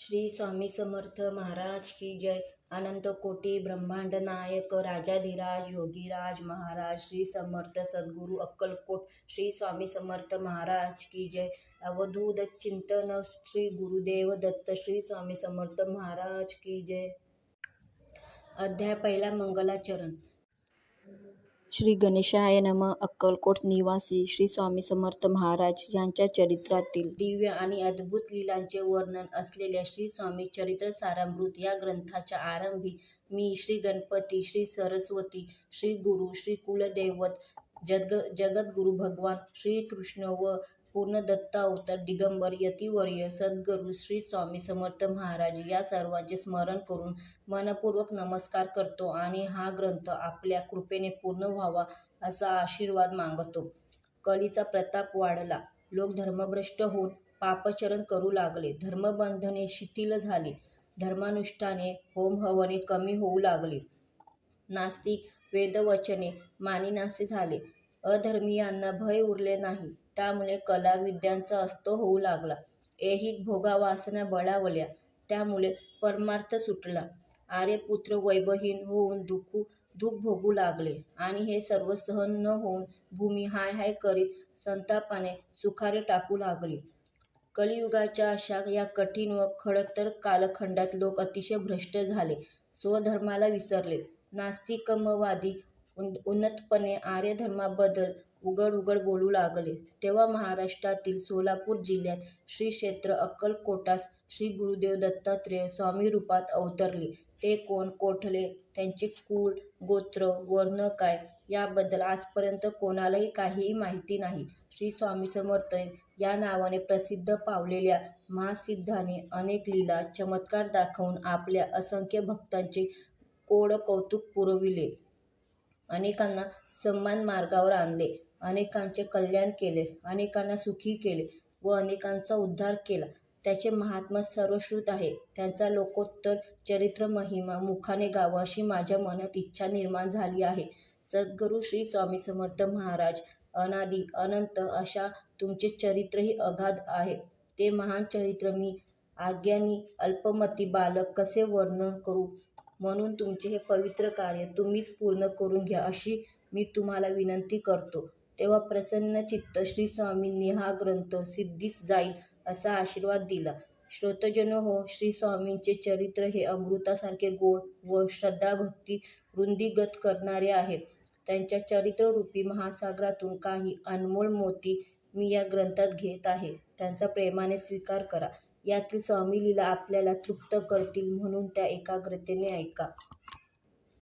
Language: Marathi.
श्री स्वामी समर्थ महाराज की जय. अनंत कोटी ब्रह्मांड नायक राजाधिराज योगीराज महाराज श्री समर्थ सद्गुरु अक्कलकोट श्री स्वामी समर्थ महाराज की जय. अवधूत चिंतन श्री गुरुदेव दत्त श्री स्वामी समर्थ महाराज की जय. अध्याय पहिला. मंगलाचरण. श्री गणेशाय नमः. अक्कलकोट निवासी श्री स्वामी समर्थ महाराज यांच्या चरित्रातील दिव्य आणि अद्भुत लीलांचे वर्णन असलेल्या श्री स्वामी चरित्र सारामृत या ग्रंथाच्या आरंभी मी श्री गणपती, श्री सरस्वती, श्री गुरु, श्री कुलदैवत, जगद्गुरु भगवान श्री कृष्ण व पूर्ण दत्तावतार दिगंबर यतिवर्य सद्गुरू श्री स्वामी समर्थ महाराज या सर्वांचे स्मरण करून मनपूर्वक नमस्कार करतो आणि हा ग्रंथ आपल्या कृपेने पूर्ण व्हावा असा आशीर्वाद मागतो. कलीचा प्रताप वाढला. लोक धर्मभ्रष्ट होऊन पापचरण करू लागले. धर्मबंधने शिथिल झाली. धर्मानुष्ठाने होमहवने कमी होऊ लागली. नास्तिक वेदवचने मानिनासे झाले. अधर्मीयांना भय उरले नाही. त्यामुळे कला विद्यांचा अस्त होऊ लागला. ऐहिक भोगावासना बळावल्या. त्यामुळे परमार्थ सुटला. आर्यपुत्र वैभवहीन होऊन दुःख भोगू लागले आणि हे सर्व सहन न होऊन भूमी हाय हाय करीत संतापाने सुखारे टाकू लागली. कलियुगाच्या अशा या कठीण व खडतर कालखंडात लोक अतिशय भ्रष्ट झाले. स्वधर्माला विसरले. नास्तिकमवादी उन्नतपणे आर्य धर्माबद्दल उघड बोलू लागले. तेव्हा महाराष्ट्रातील सोलापूर जिल्ह्यात श्री क्षेत्र अक्कलकोटास श्री गुरुदेव दत्तात्रेय स्वामी रूपात अवतरले. ते कोण, कोठले, त्यांचे कुळ, गोत्र, वर्ण काय याबद्दल आजपर्यंत कोणालाही काहीही माहिती नाही. श्री स्वामी समर्थ या नावाने प्रसिद्ध पावलेल्या महासिद्धाने अनेक लीला चमत्कार दाखवून आपल्या असंख्य भक्तांचे कौतुक पुरविले. अनेकांना सन्मान मार्गावर आणले. अनेकांचे कल्याण केले. अनेकांना सुखी केले व अनेकांचा उद्धार केला. त्याचे महात्म्य सर्वश्रुत आहे. त्यांचा लोकोत्तर चरित्र महिमा मुखाने गावा अशी माझ्या मनात इच्छा निर्माण झाली आहे. सद्गुरू श्री स्वामी समर्थ महाराज अनादि अनंत अशा तुमचे चरित्रही अगाध आहे. ते महान चरित्र मी अज्ञानी अल्पमती बालक कसे वर्णन करू. म्हणून तुमचे हे पवित्र कार्य तुम्हीच पूर्ण करून घ्या अशी मी तुम्हाला विनंती करतो. तेव्हा प्रसन्नचित्त श्री स्वामींनी हा ग्रंथ सिद्धीस जाईल असा आशीर्वाद दिला. श्रोतजनो हो, श्री स्वामींचे चरित्र हे अमृतासारखे गोड व श्रद्धाभक्ती वृद्धिंगत करणारे आहे. त्यांच्या चरित्ररूपी महासागरातून काही अनमोल मोती मी या ग्रंथात घेत आहे. त्यांचा प्रेमाने स्वीकार करा. यातील स्वामीलीला आपल्याला तृप्त करतील म्हणून त्या एकाग्रतेने ऐका.